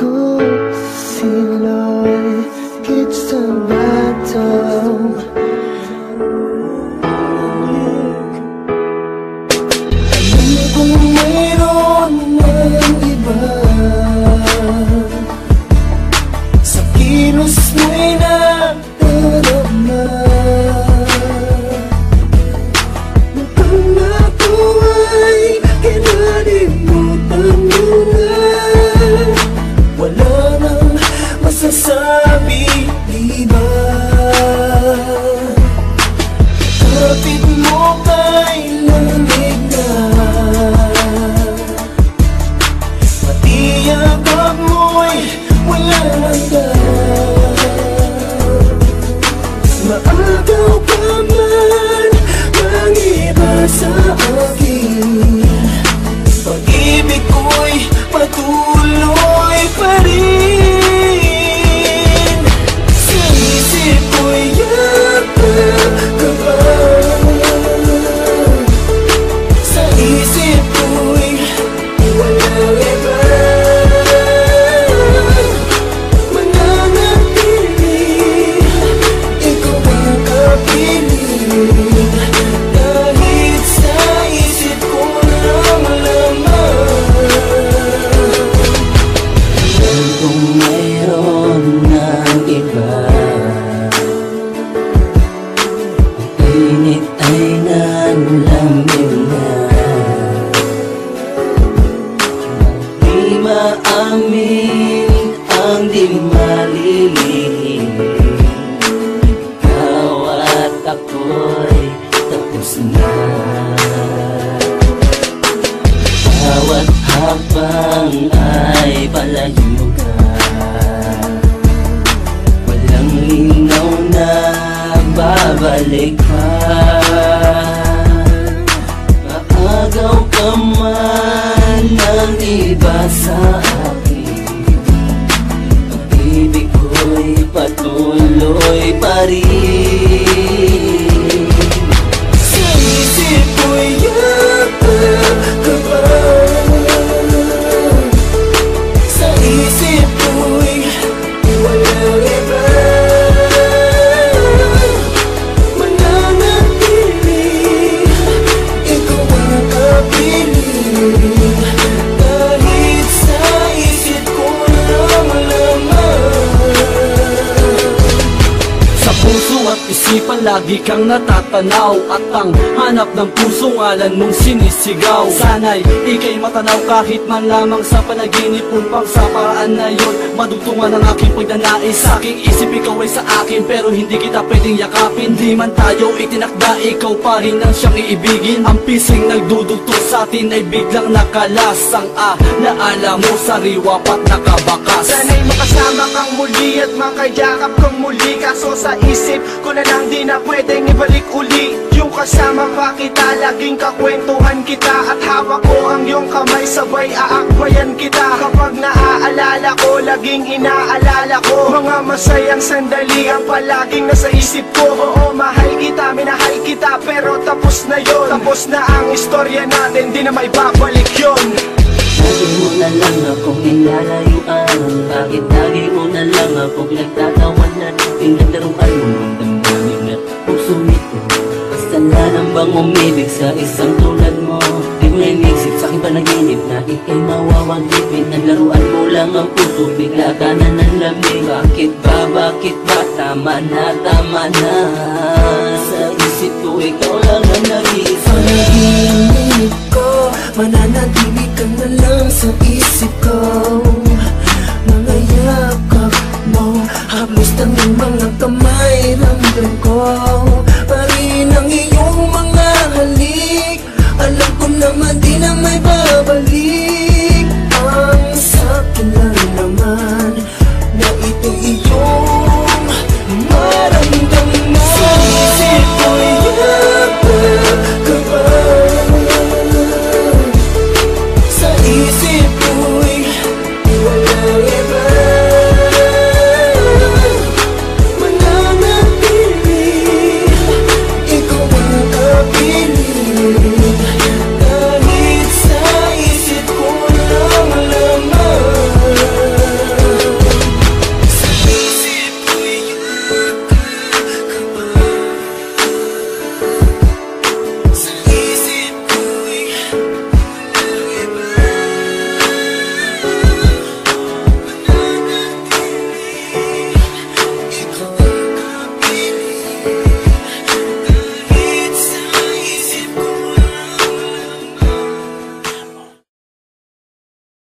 ko sila'y higit sa batang. Alam kong mayroon ng iba sa kilos mo'y nadarama. Mukhang natuwa'y kinalimutan mo na. Wala nang masasabi, di ba? Kapit mo kay lamig na, pati yakap mo'y wala nang daan. Maagaw ka man ng iba sa akin, pag-ibig ko'y patuloy pa rin. Sa isip ko'y yakap ka ba? Sa isip ko'y walang iba. Mananatili, ikaw ang kapiling, kahit sa isip ko lang laman. Alam kong mayroon ng iba, ang init ay nanlamig na. Di maamin ang di malilihim, ikaw at ako'y tapos na. Bawat habang ay palayo ka, walang linaw na babalik pa. Maagaw ka man ng iba sa akin, pag-ibig ko'y patuloy pa rin. Sa isip ko'y yakap ka ba? Sa isip ko'y walang iba. Mananatili, ikaw ang kapiling, kahit sa isip ko lang laman. Sa puso at isipan lagi kang natatanaw, at ang hanap ng puso ngalan mong sinisigaw. Sana'y ika'y matanaw kahit man lamang sa panaginip, upang sa paraan na yun madugtungan ang aking pagnanais. Sa aking isip ikaw ay sa akin, pero hindi kita pwedeng yakapin. Di man tayo itinakda, ikaw pa rin ang siyang iibigin. Ang pising nagdudugtong sa atin ay biglang nakalas. Ang alaala mo sariwa pa't nakabakas. Sana'y makasama kang muli at makayakap kang muli, kaso sa isip ko na lang di na pwedeng ibalik uli. Yung kasama pa kita, laging kakwentuhan kita, at hawak ko ang iyong kamay, sabay aakbayan kita. Kapag naaalala ko, laging inaalala ko mga masayang sandali ang palaging nasa isip ko. Oo, mahal kita, minahal kita, pero tapos na yon. Tapos na ang istorya natin, di na may babalik yon. Lagi mo na lang akong nilalayuan, bakit lagi mo na lang akong nagtatawanan? Pinagdaruan mo ang damdamin at puso nito, basta na lang bang umibig sa isang tulad mo? Di mo na inisip sa aking panaginip na ika'y mawawagipin. Naglaruan mo lang ang puso, bigla ka na nanlamig. Bakit ba, tama na, tama na. Sa isip ko ikaw lang